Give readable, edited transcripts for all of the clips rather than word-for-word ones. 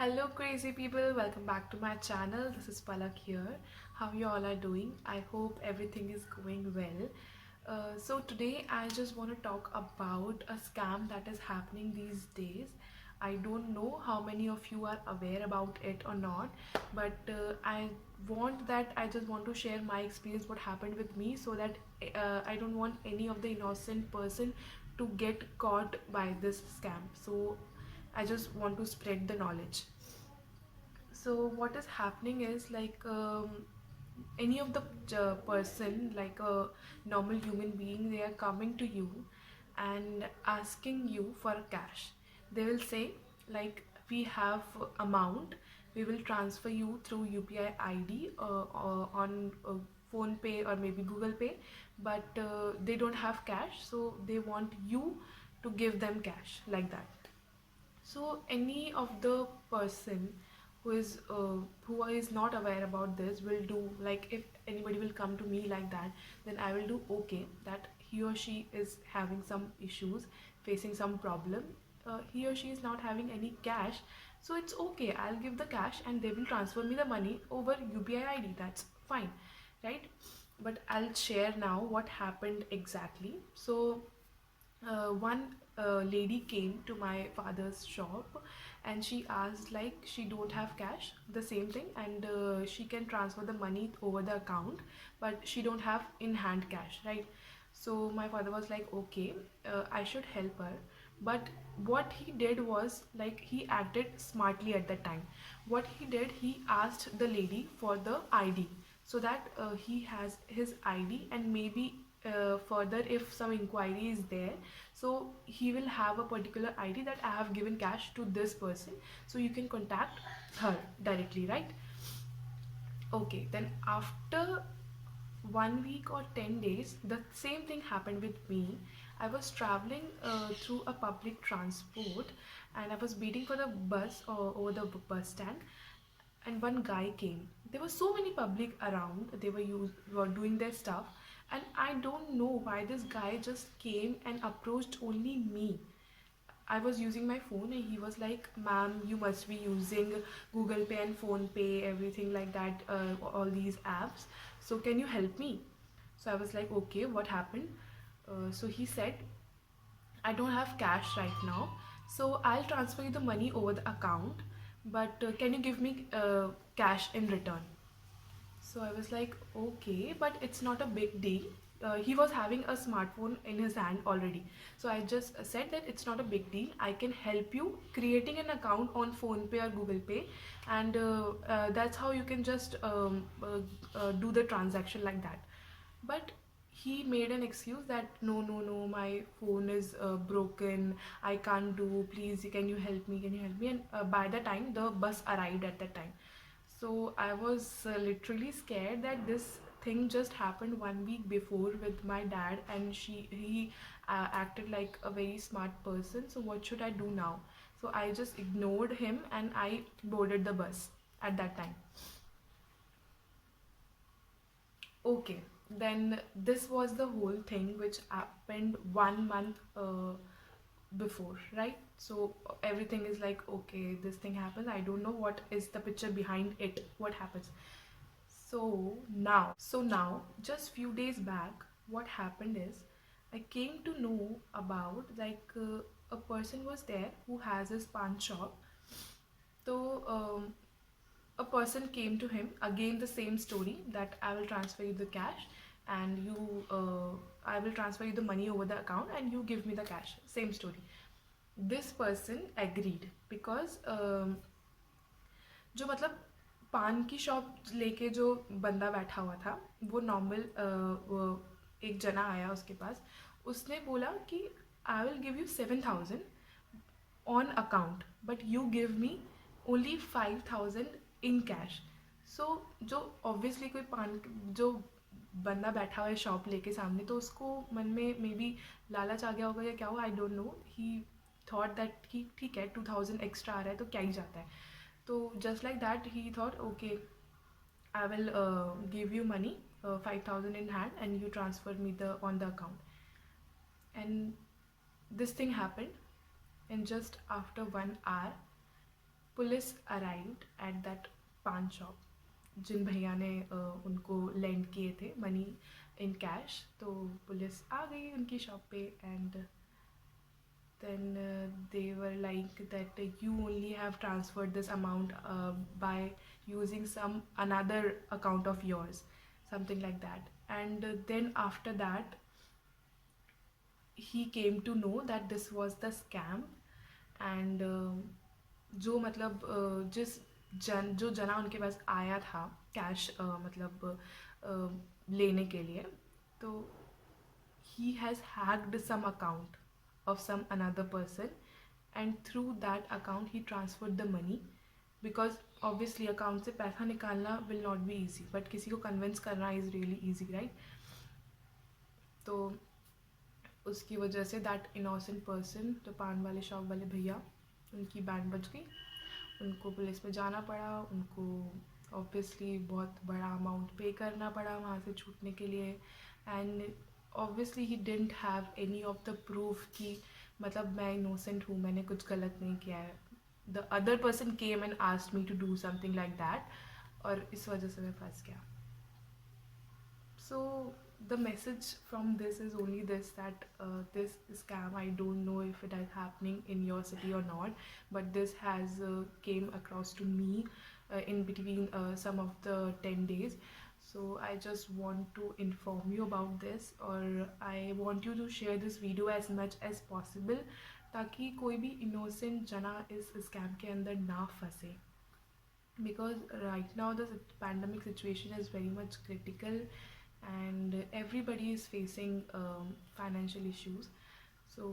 Hello crazy people, welcome back to my channel. This is Palak here. How you all are doing? I hope everything is going well. So today I just want to talk about a scam that is happening these days. I don't know how many of you are aware about it or not, but I just want to share my experience, what happened with me, so that I don't want any of the innocent person to get caught by this scam. So I just want to spread the knowledge. So what is happening is any of the person, like a normal human being, they are coming to you and asking you for cash. They will say like, we have amount, we will transfer you through UPI ID or on phone pay or maybe Google Pay, but they don't have cash, so they want you to give them cash, like that. So any of the person who is not aware about this will do, like, if anybody will come to me like that, then I will do okay that he or she is having some issues, facing some problem. He or she is not having any cash, so it's okay, I'll give the cash and they will transfer me the money over UPI ID. That's fine, right? But I'll share now what happened exactly. So one lady came to my father's shop and she asked, like, she don't have cash, the same thing, and she can transfer the money over the account, but she don't have in hand cash, right? So my father was like, okay, I should help her. But what he did was, like, he acted smartly at that time. What he did, he asked the lady for the ID, so that he has his ID, and maybe further if some inquiry is there, so he will have a particular ID that I have given cash to this person, so you can contact her directly, right? Okay, then after 1 week or 10 days, the same thing happened with me. I was traveling through a public transport and I was waiting for the bus over the bus stand, and one guy came. There were so many public around, they were doing their stuff, and I don't know why this guy just came and approached only me. I was using my phone and he was like, ma'am, you must be using Google Pay and Phone Pay, everything like that, all these apps. So can you help me? So I was like, okay, what happened? So he said, I don't have cash right now. So I'll transfer you the money over the account, but can you give me cash in return? So I was like, okay, but it's not a big deal. He was having a smartphone in his hand already. So I just said that it's not a big deal. I can help you creating an account on PhonePe or Google Pay, and that's how you can just do the transaction like that. But he made an excuse that no, no, no, my phone is broken. I can't do. Please, can you help me? Can you help me? And by the time the bus arrived at that time, so I was literally scared that this thing just happened 1 week before with my dad, and he acted like a very smart person. So what should I do now? So I just ignored him and I boarded the bus at that time. Okay, then this was the whole thing which happened 1 month before, right? So everything is like, okay, this thing happened. I don't know what is the picture behind it, what happens. So now, just few days back, what happened is, I came to know about, like, a person was there who has his pawn shop. So a person came to him, again the same story, that I will transfer you the cash, and I will transfer you the money over the account and you give me the cash. Same story. This person agreed because जो मतलब पान की shop लेके जो बंदा बैठा हुआ था, वो नॉर्मल एक जना आया उसके पास. उसने बोला कि I will give you 7,000 on account, but you give me only 5,000 in cash. So जो ऑब्वियसली कोई पान जो बंदा बैठा हुआ है शॉप लेके सामने, तो उसको मन में मे बी लालच आ गया होगा या क्या हुआ, I don't know. He thought that कि ठीक है, 2,000 एक्स्ट्रा आ रहा है तो क्या ही जाता है. तो just like that, he thought, okay, I will give you money, 5,000 in hand, and you transfer me the on the account. And this thing happened, and just after 1 hour, police arrived at that पान shop जिन भैया ने उनको land किए थे money in cash. तो police आ गई उनकी shop पे and then they were like that you only have transferred this amount by using some another account of yours, something like that. And then after that he came to know that this was the scam. And जो मतलब जिस जो जना उनके पास आया था cash मतलब लेने के लिए, तो he has hacked some account of some another person, and through that account he transferred the money, because obviously account से पैसा निकालना will not be easy, but किसी को convince करना is really easy, right? तो उसकी वजह से दैट इनोसेंट पर्सन, जो पान वाले शॉप वाले भैया, उनकी बैंड बच गई, उनको पुलिस में जाना पड़ा, उनको ऑब्वियसली बहुत बड़ा अमाउंट पे करना पड़ा वहाँ से छूटने के लिए। And obviously he didn't have any of the proof कि मतलब मैं इनोसेंट हूँ, मैंने कुछ गलत नहीं किया है। The other person came and asked me to do something like that, और इस वजह से मैं फंस गया। So the message from this is only this, that this scam, I don't know if it is happening in your city or not, but this has came across to me in between some of the 10 days. So I just want to inform you about this, or I want you to share this video as much as possible, ताकि कोई भी innocent जना इस scam के अंदर ना फंसे, because right now the pandemic situation is very much critical and everybody is facing financial issues. So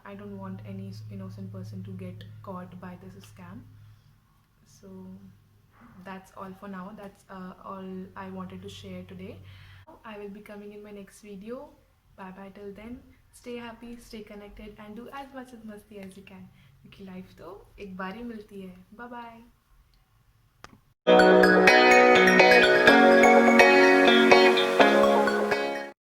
I don't want any innocent person to get caught by this scam. So that's all for now. That's all I wanted to share today. I will be coming in my next video. Bye bye till then. Stay happy, stay connected, and do as much as masti as you can, क्योंकि life तो एक बार ही मिलती है। Bye bye.